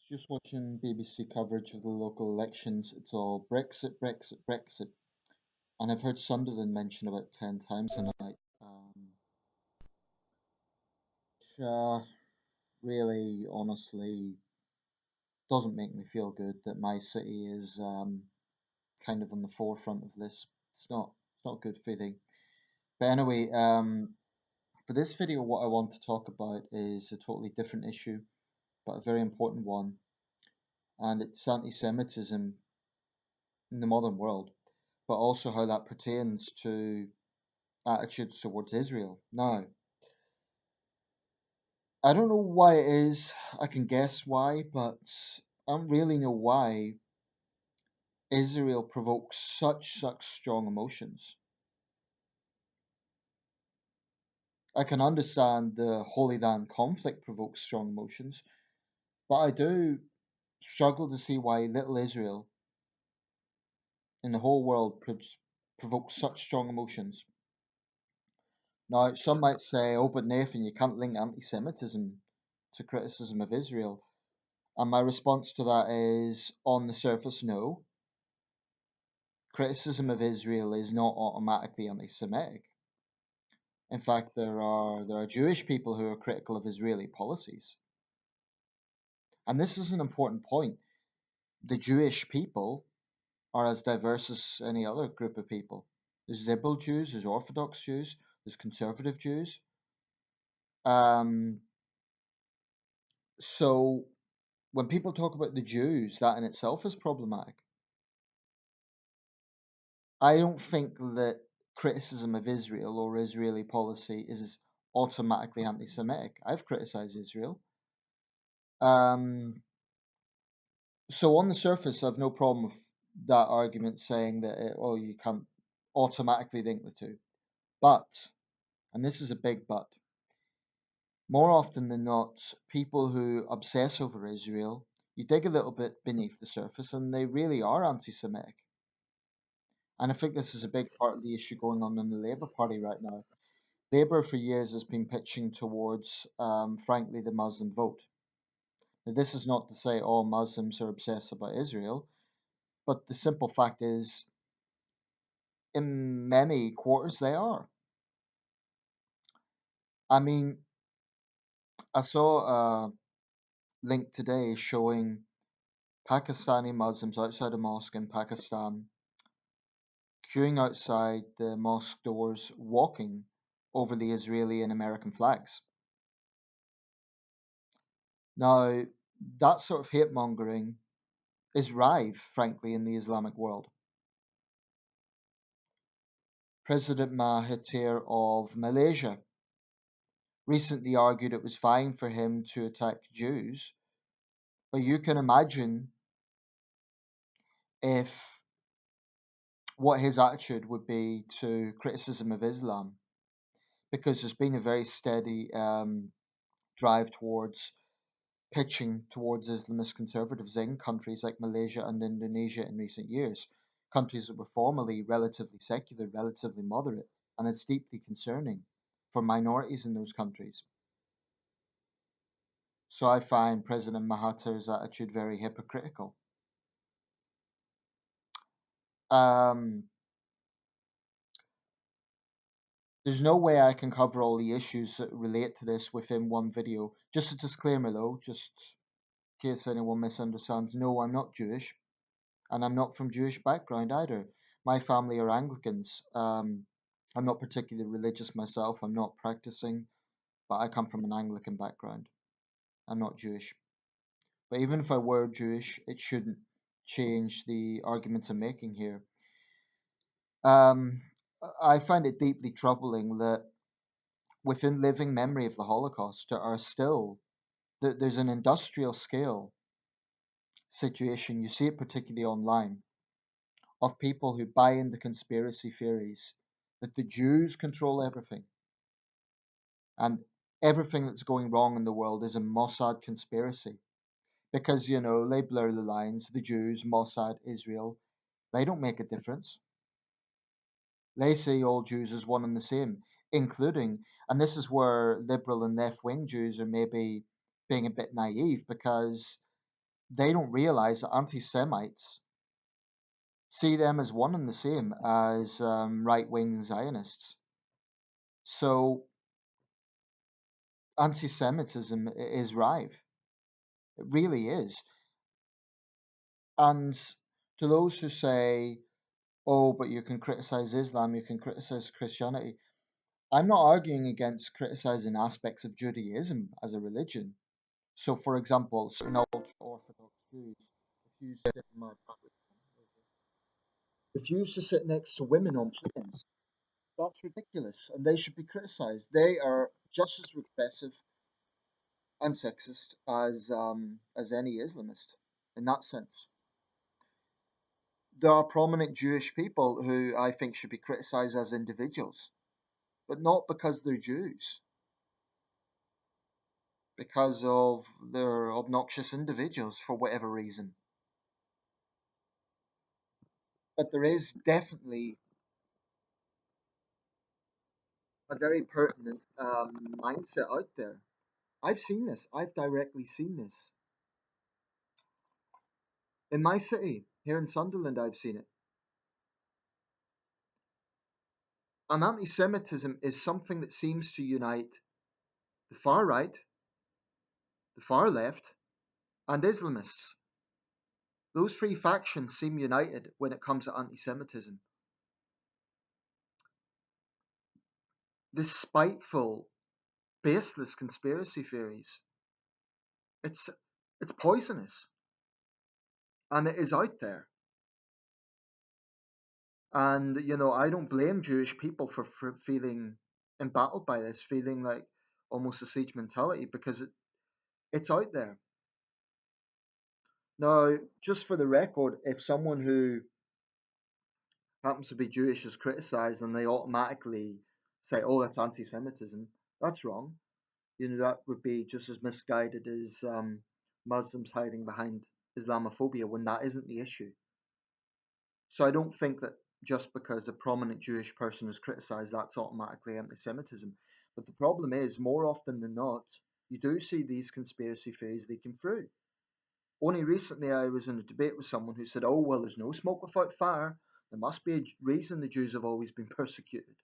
Just watching BBC coverage of the local elections. It's all Brexit, Brexit, Brexit. And I've heard Sunderland mentioned about 10 times tonight. Which really, honestly, doesn't make me feel good that my city is kind of on the forefront of this. It's not a good feeling. But anyway, for this video, what I want to talk about is a totally different issue, but a very important one. And it's anti-Semitism in the modern world, but also how that pertains to attitudes towards Israel. Now, I don't know why it is, I can guess why, but I don't really know why Israel provokes such strong emotions. I can understand the Holy Land conflict provokes strong emotions, but I do struggle to see why little Israel in the whole world provokes such strong emotions. Now, some might say, oh, but Nathan, you can't link anti Semitism to criticism of Israel. And my response to that is, on the surface, no. Criticism of Israel is not automatically anti-Semitic. In fact, there are Jewish people who are critical of Israeli policies. And this is an important point. The Jewish people are as diverse as any other group of people. There's liberal Jews, there's Orthodox Jews, there's conservative Jews. Um, so when people talk about the Jews, that in itself is problematic. I don't think that criticism of Israel or Israeli policy is automatically anti-Semitic. I've criticized Israel. Um, so on the surface, I've no problem with that argument saying that you can't automatically link the two. But, and this is a big but, more often than not, people who obsess over Israel, you dig a little bit beneath the surface and they really are anti-Semitic. And I think this is a big part of the issue going on in the Labour Party right now. Labour for years has been pitching towards, frankly, the Muslim vote. Now, this is not to say all Muslims are obsessed about Israel, but the simple fact is, in many quarters, they are. I mean, I saw a link today showing Pakistani Muslims outside a mosque in Pakistan queuing outside the mosque doors, walking over the Israeli and American flags. Now, that sort of hate mongering is rife, frankly, in the Islamic world. President Mahathir of Malaysia recently argued it was fine for him to attack Jews, but you can imagine if what his attitude would be to criticism of Islam, because there's been a very steady drive towards pitching towards Islamist conservatives in countries like Malaysia and Indonesia in recent years, countries that were formerly relatively secular, relatively moderate, and it's deeply concerning for minorities in those countries. So I find President Mahathir's attitude very hypocritical. Um, there's no way I can cover all the issues that relate to this within one video. Just a disclaimer though, just in case anyone misunderstands, no, I'm not Jewish, and I'm not from Jewish background either. My family are Anglicans. I'm not particularly religious myself. I'm not practicing, but I come from an Anglican background. I'm not Jewish. But even if I were Jewish, it shouldn't change the argument I'm making here. Um, I find it deeply troubling that within living memory of the Holocaust, there are still there's an industrial scale situation. You see it particularly online of people who buy into conspiracy theories that the Jews control everything and everything that's going wrong in the world is a Mossad conspiracy. Because, they blur the lines. The Jews, Mossad, Israel, they don't make a difference. They see all Jews as one and the same, including, and this is where liberal and left wing Jews are maybe being a bit naive because they don't realize that anti-Semites see them as one and the same as right-wing Zionists. So anti-Semitism is rife. It really is. And to those who say, oh, but you can criticize Islam, you can criticize Christianity, I'm not arguing against criticizing aspects of Judaism as a religion. So, for example, certain ultra Orthodox Jews refuse to sit next to women on planes. That's ridiculous, and they should be criticized. They are just as repressive and sexist as any Islamist in that sense. There are prominent Jewish people who I think should be criticized as individuals, but not because they're Jews, because of their obnoxious individuals for whatever reason. But there is definitely a very pertinent mindset out there. I've seen this. I've directly seen this. In my city, here in Sunderland, I've seen it. And anti Semitism is something that seems to unite the far right, the far left, and Islamists. Those three factions seem united when it comes to anti Semitism. This spiteful, baseless conspiracy theories, it's, it's poisonous. And it is out there. And, I don't blame Jewish people for feeling embattled by this, feeling like almost a siege mentality, because it's out there. Now, just for the record, if someone who happens to be Jewish is criticized and they automatically say, oh, that's anti Semitism, that's wrong. That would be just as misguided as Muslims hiding behind Islamophobia when that isn't the issue. So I don't think that just because a prominent Jewish person is criticized, that's automatically anti Semitism. But the problem is, more often than not, you do see these conspiracy theories leaking through. Only recently, I was in a debate with someone who said, oh, well, there's no smoke without fire. There must be a reason the Jews have always been persecuted.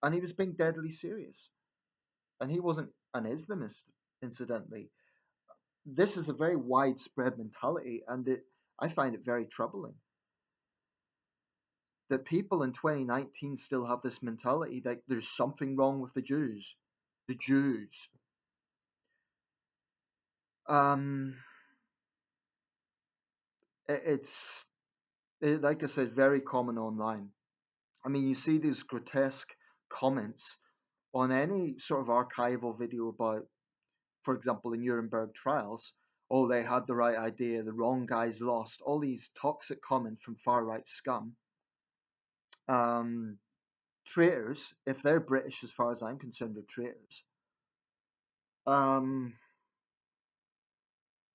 And he was being deadly serious. And he wasn't an Islamist, incidentally. This is a very widespread mentality, and I find it very troubling that people in 2019 still have this mentality that there's something wrong with the Jews. The Jews. Um, it's, like I said, very common online. I mean, you see these grotesque comments on any sort of archival video about, for example, the Nuremberg trials. Oh, they had the right idea, the wrong guys lost. All these toxic comments from far right scum. Traitors, if they're British, as far as I'm concerned, they're traitors. Um,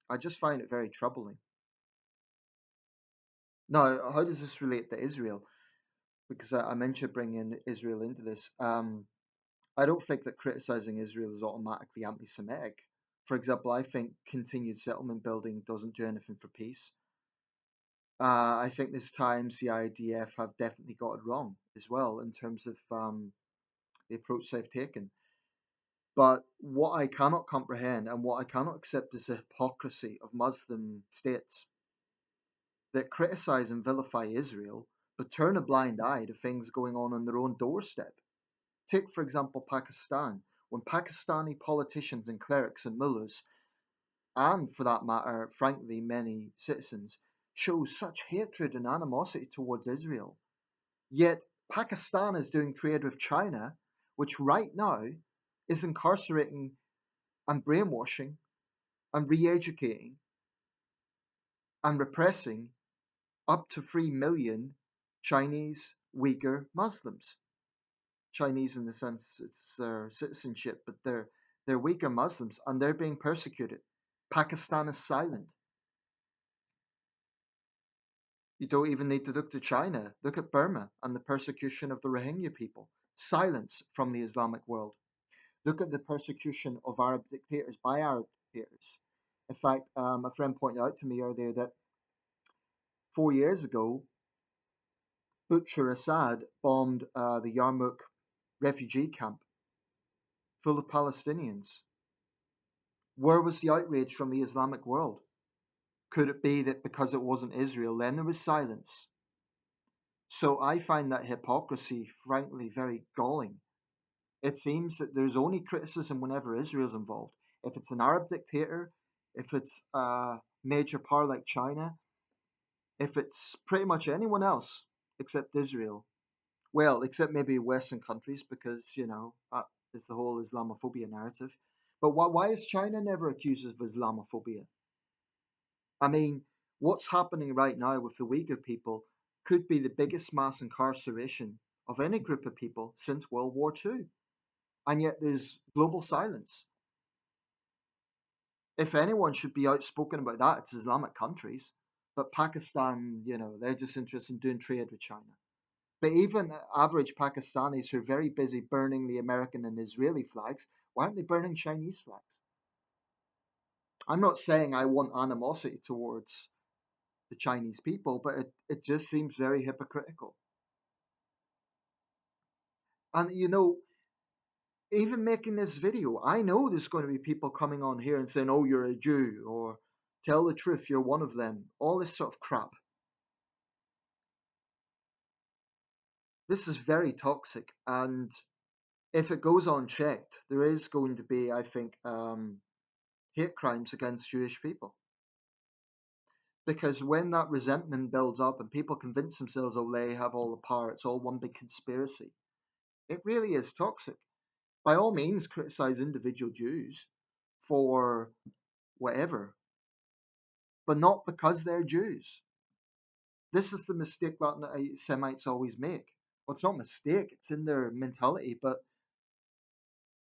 I just find it very troubling. Now, how does this relate to Israel? Because I mentioned bringing Israel into this. I don't think that criticizing Israel is automatically anti-Semitic. For example, I think continued settlement building doesn't do anything for peace. I think there's times the IDF have definitely got it wrong as well in terms of the approach they've taken. But what I cannot comprehend and what I cannot accept is the hypocrisy of Muslim states that criticize and vilify Israel but turn a blind eye to things going on their own doorstep. Take, for example, Pakistan. When Pakistani politicians and clerics and mullahs, and for that matter, frankly, many citizens, show such hatred and animosity towards Israel, yet Pakistan is doing trade with China, which right now is incarcerating and brainwashing and re educating and repressing up to 3 million Chinese Uyghur Muslims. Chinese in the sense it's their citizenship, but they're Uyghur Muslims and they're being persecuted. Pakistan is silent. You don't even need to look to China. Look at Burma and the persecution of the Rohingya people. Silence from the Islamic world. Look at the persecution of Arab dictators by Arab dictators. In fact, a friend pointed out to me earlier that 4 years ago, Butcher Assad bombed the Yarmouk refugee camp full of Palestinians. Where was the outrage from the Islamic world? Could it be that because it wasn't Israel, then there was silence? So I find that hypocrisy, frankly, very galling. It seems that there's only criticism whenever Israel's involved. If it's an Arab dictator, if it's a major power like China, if it's pretty much anyone else except Israel, well, except maybe Western countries, because, that is the whole Islamophobia narrative. But why is China never accused of Islamophobia? I mean, what's happening right now with the Uyghur people could be the biggest mass incarceration of any group of people since World War II. And yet there's global silence. If anyone should be outspoken about that, it's Islamic countries. But Pakistan, they're just interested in doing trade with China. But even average Pakistanis who are very busy burning the American and Israeli flags, why aren't they burning Chinese flags? I'm not saying I want animosity towards the Chinese people, but it just seems very hypocritical. And even making this video, I know there's going to be people coming on here and saying, oh, you're a Jew, or tell the truth, you're one of them, all this sort of crap. This is very toxic, and if it goes unchecked, there is going to be, I think, hate crimes against Jewish people. Because when that resentment builds up and people convince themselves, oh, they have all the power, it's all one big conspiracy, it really is toxic. By all means, criticize individual Jews for whatever, but not because they're Jews. This is the mistake that Semites always make. Well, it's not a mistake, it's in their mentality, but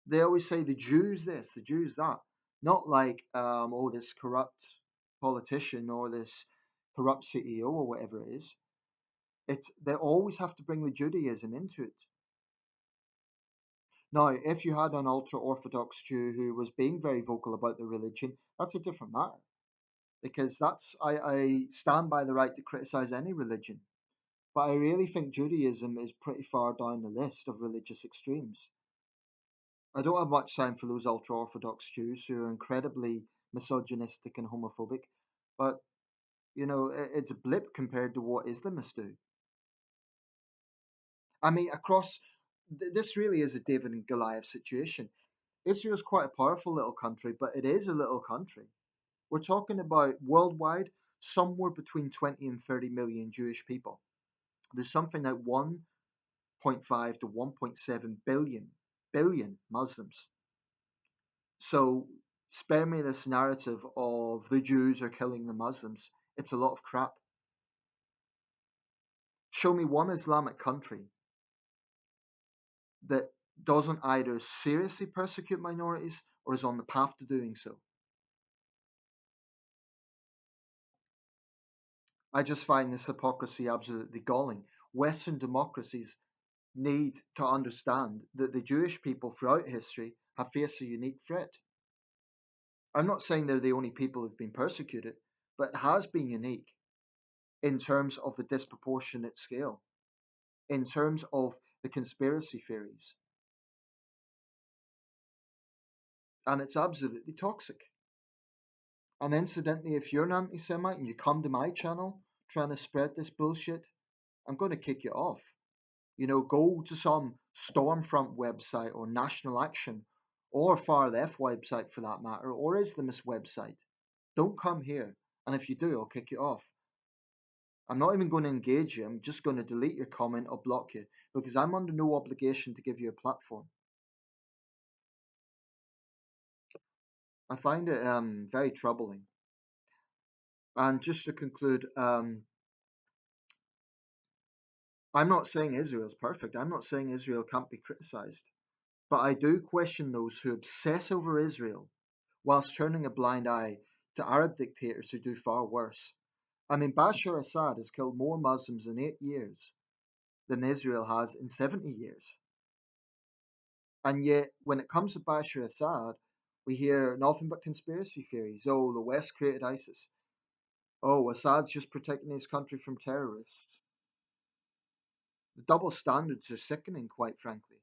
they always say the Jews this, the Jews that. Not like, oh, this corrupt politician or this corrupt CEO or whatever it is. They always have to bring the Judaism into it. Now, if you had an ultra Orthodox Jew who was being very vocal about their religion, that's a different matter. Because I stand by the right to criticize any religion. But I really think Judaism is pretty far down the list of religious extremes. I don't have much time for those ultra Orthodox Jews who are incredibly misogynistic and homophobic, but it's a blip compared to what Islamists do. I mean, this really is a David and Goliath situation. Israel's quite a powerful little country, but it is a little country. We're talking about worldwide somewhere between 20 and 30 million Jewish people. There's something like 1.5 to 1.7 billion Muslims. So spare me this narrative of the Jews are killing the Muslims. It's a lot of crap. Show me one Islamic country that doesn't either seriously persecute minorities or is on the path to doing so. I just find this hypocrisy absolutely galling. Western democracies need to understand that the Jewish people throughout history have faced a unique threat. I'm not saying they're the only people who've been persecuted, but it has been unique in terms of the disproportionate scale, in terms of the conspiracy theories. And it's absolutely toxic. And incidentally, if you're an anti Semite and you come to my channel trying to spread this bullshit, I'm going to kick you off. Go to some Stormfront website or National Action or Far Left website for that matter, or Islamist website. Don't come here. And if you do, I'll kick you off. I'm not even going to engage you. I'm just going to delete your comment or block you because I'm under no obligation to give you a platform. I find it very troubling. And just to conclude, I'm not saying Israel is perfect. I'm not saying Israel can't be criticized. But I do question those who obsess over Israel whilst turning a blind eye to Arab dictators who do far worse. I mean, Bashar Assad has killed more Muslims in 8 years than Israel has in 70 years. And yet, when it comes to Bashar Assad, We hear nothing but conspiracy theories. Oh, the West created ISIS. Oh, Assad's just protecting his country from terrorists. The double standards are sickening, quite frankly.